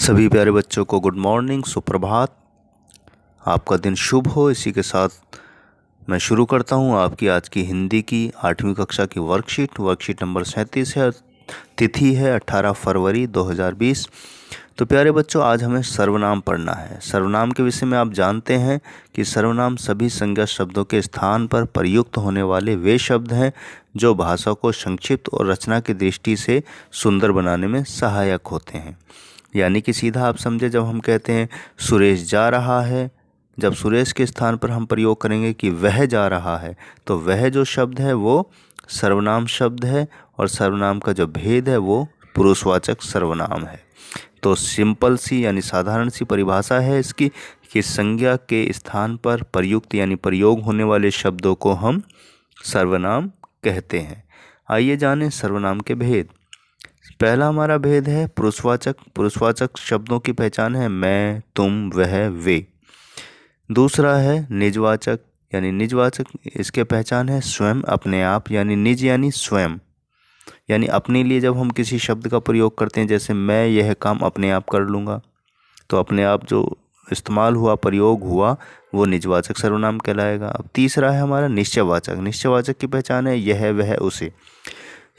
सभी प्यारे बच्चों को गुड मॉर्निंग, सुप्रभात। आपका दिन शुभ हो। इसी के साथ मैं शुरू करता हूं आपकी आज की हिंदी की 8वीं कक्षा की वर्कशीट नंबर 37 है। तिथि है 18 फरवरी 2020। तो प्यारे बच्चों, आज हमें सर्वनाम पढ़ना है। सर्वनाम के विषय में आप जानते हैं कि सर्वनाम सभी संज्ञा शब्दों के स्थान पर प्रयुक्त होने वाले वे शब्द हैं जो भाषा को संक्षिप्त और रचना की दृष्टि से सुंदर बनाने में सहायक होते हैं। यानी कि सीधा आप समझे, जब हम कहते हैं सुरेश जा रहा है, जब सुरेश के स्थान पर हम प्रयोग करेंगे कि वह जा रहा है, तो वह जो शब्द है वो सर्वनाम शब्द है और सर्वनाम का जो भेद है वो पुरुषवाचक सर्वनाम है। तो सिंपल सी यानी साधारण सी परिभाषा है इसकी कि संज्ञा के स्थान पर प्रयुक्त यानी प्रयोग होने वाले शब्दों को हम सर्वनाम कहते हैं। आइए जानें सर्वनाम के भेद। पहला हमारा भेद है पुरुषवाचक। पुरुषवाचक शब्दों की पहचान है मैं, तुम, वह, वे। दूसरा है निजवाचक यानी निजवाचक, इसके पहचान है स्वयं, अपने आप, यानी निज यानी स्वयं, यानी अपने लिए जब हम किसी शब्द का प्रयोग करते हैं, जैसे मैं यह काम अपने आप कर लूँगा, तो अपने आप जो इस्तेमाल हुआ, प्रयोग हुआ, वो निजवाचक सर्वनाम कहलाएगा। अब तीसरा है हमारा निश्चयवाचक। निश्चयवाचक की पहचान है यह, वह, उसे,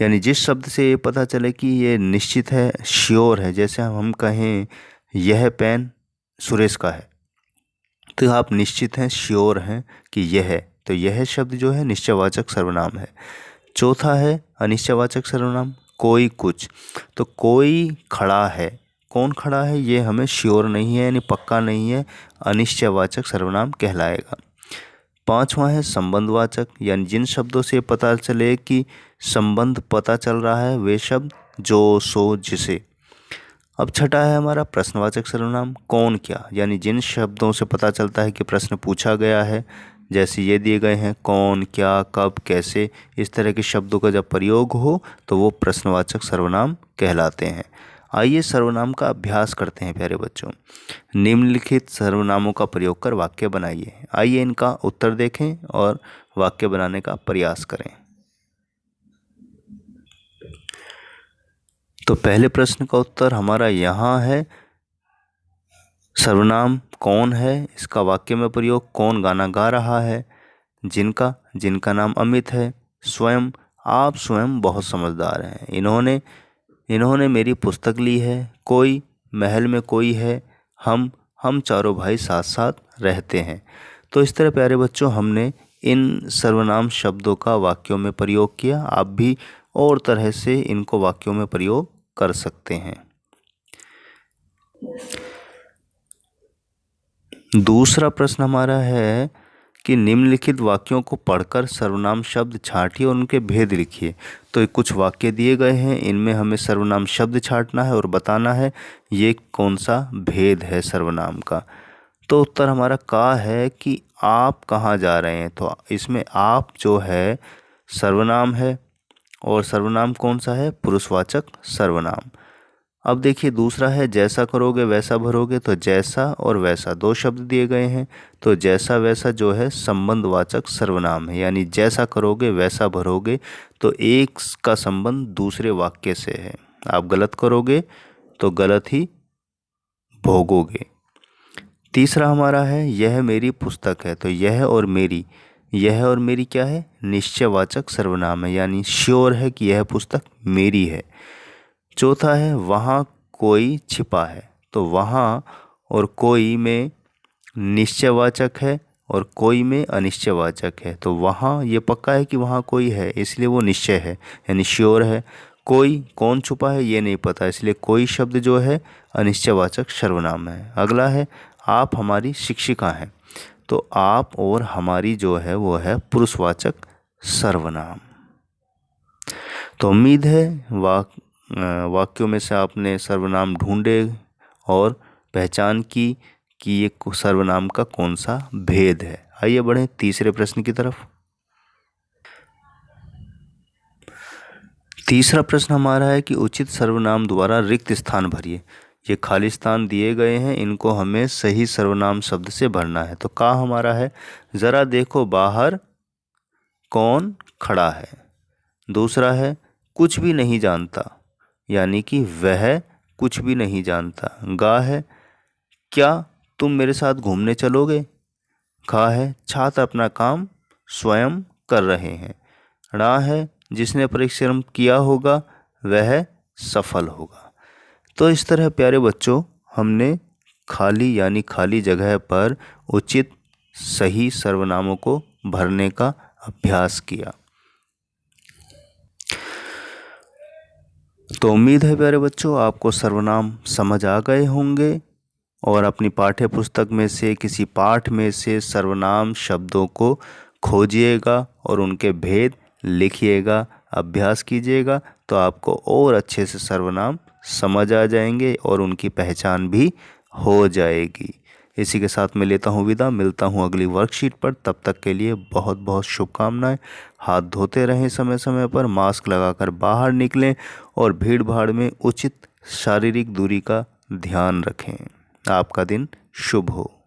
यानी जिस शब्द से ये पता चले कि ये निश्चित है, श्योर है। जैसे हम कहें यह पेन सुरेश का है, तो आप निश्चित हैं, श्योर हैं कि यह है, तो यह शब्द जो है निश्चयवाचक सर्वनाम है। चौथा है अनिश्चयवाचक सर्वनाम, कोई, कुछ। तो कोई खड़ा है, कौन खड़ा है ये हमें श्योर नहीं है यानी पक्का नहीं है, अनिश्चयवाचक सर्वनाम कहलाएगा। पांचवा है संबंधवाचक, यानी जिन शब्दों से पता चले कि संबंध पता चल रहा है, वे शब्द जो, सो, जिसे। अब छठा है हमारा प्रश्नवाचक सर्वनाम, कौन, क्या, यानी जिन शब्दों से पता चलता है कि प्रश्न पूछा गया है, जैसे ये दिए गए हैं कौन, क्या, कब, कैसे, इस तरह के शब्दों का जब प्रयोग हो तो वो प्रश्नवाचक सर्वनाम कहलाते हैं। आइए सर्वनाम का अभ्यास करते हैं प्यारे बच्चों। निम्नलिखित सर्वनामों का प्रयोग कर वाक्य बनाइए। आइए इनका उत्तर देखें और वाक्य बनाने का प्रयास करें। तो पहले प्रश्न का उत्तर हमारा यहाँ है, सर्वनाम कौन है, इसका वाक्य में प्रयोग, कौन गाना गा रहा है, जिनका नाम अमित है, स्वयं, आप स्वयं बहुत समझदार हैं, इन्होंने मेरी पुस्तक ली है, कोई, महल में कोई है, हम चारों भाई साथ साथ रहते हैं। तो इस तरह प्यारे बच्चों हमने इन सर्वनाम शब्दों का वाक्यों में प्रयोग किया। आप भी और तरह से इनको वाक्यों में प्रयोग कर सकते हैं। दूसरा प्रश्न हमारा है कि निम्नलिखित वाक्यों को पढ़कर सर्वनाम शब्द छांटिए और उनके भेद लिखिए। तो कुछ वाक्य दिए गए हैं, इनमें हमें सर्वनाम शब्द छांटना है और बताना है ये कौन सा भेद है सर्वनाम का। तो उत्तर हमारा का है कि आप कहाँ जा रहे हैं। तो इसमें आप जो है सर्वनाम है और सर्वनाम कौन सा है, पुरुषवाचक सर्वनाम। अब देखिए दूसरा है जैसा करोगे वैसा भरोगे। तो जैसा और वैसा दो शब्द दिए गए हैं, तो जैसा वैसा जो है संबंधवाचक सर्वनाम है, यानी जैसा करोगे वैसा भरोगे, तो एक का संबंध दूसरे वाक्य से है। आप गलत करोगे तो गलत ही भोगोगे। तीसरा हमारा है यह मेरी पुस्तक है। तो यह और मेरी क्या है, निश्चयवाचक सर्वनाम है, यानी श्योर है कि यह पुस्तक मेरी है। चौथा है वहाँ कोई छिपा है। तो वहाँ और कोई में निश्चयवाचक है और कोई में अनिश्चयवाचक है। तो वहाँ ये पक्का है कि वहाँ कोई है, इसलिए वो निश्चय है यानी श्योर है। कोई, कौन छुपा है ये नहीं पता, इसलिए कोई शब्द जो है अनिश्चयवाचक सर्वनाम है। अगला है आप हमारी शिक्षिका हैं। तो आप और हमारी जो है वो है पुरुषवाचक सर्वनाम। तो उम्मीद है वाक्यों में से आपने सर्वनाम ढूंढे और पहचान की कि ये सर्वनाम का कौन सा भेद है। आइए बढ़ें तीसरे प्रश्न की तरफ। तीसरा प्रश्न हमारा है कि उचित सर्वनाम द्वारा रिक्त स्थान भरिए। ये खाली स्थान दिए गए हैं, इनको हमें सही सर्वनाम शब्द से भरना है। तो का हमारा है जरा देखो बाहर कौन खड़ा है। दूसरा है कुछ भी नहीं जानता, यानी कि वह कुछ भी नहीं जानता। गा है, क्या तुम मेरे साथ घूमने चलोगे? खा है, छात्र अपना काम स्वयं कर रहे हैं। ड़ा है, जिसने परिश्रम किया होगा वह सफल होगा। तो इस तरह प्यारे बच्चों, हमने खाली यानी खाली जगह पर उचित सही सर्वनामों को भरने का अभ्यास किया। तो उम्मीद है प्यारे बच्चों आपको सर्वनाम समझ आ गए होंगे और अपनी पाठ्य पुस्तक में से किसी पाठ में से सर्वनाम शब्दों को खोजिएगा और उनके भेद लिखिएगा, अभ्यास कीजिएगा, तो आपको और अच्छे से सर्वनाम समझ आ जाएंगे और उनकी पहचान भी हो जाएगी। इसी के साथ मैं लेता हूँ विदा, मिलता हूँ अगली वर्कशीट पर। तब तक के लिए बहुत बहुत शुभकामनाएं। हाथ धोते रहें समय समय पर, मास्क लगाकर बाहर निकलें और भीड़ भाड़ में उचित शारीरिक दूरी का ध्यान रखें। आपका दिन शुभ हो।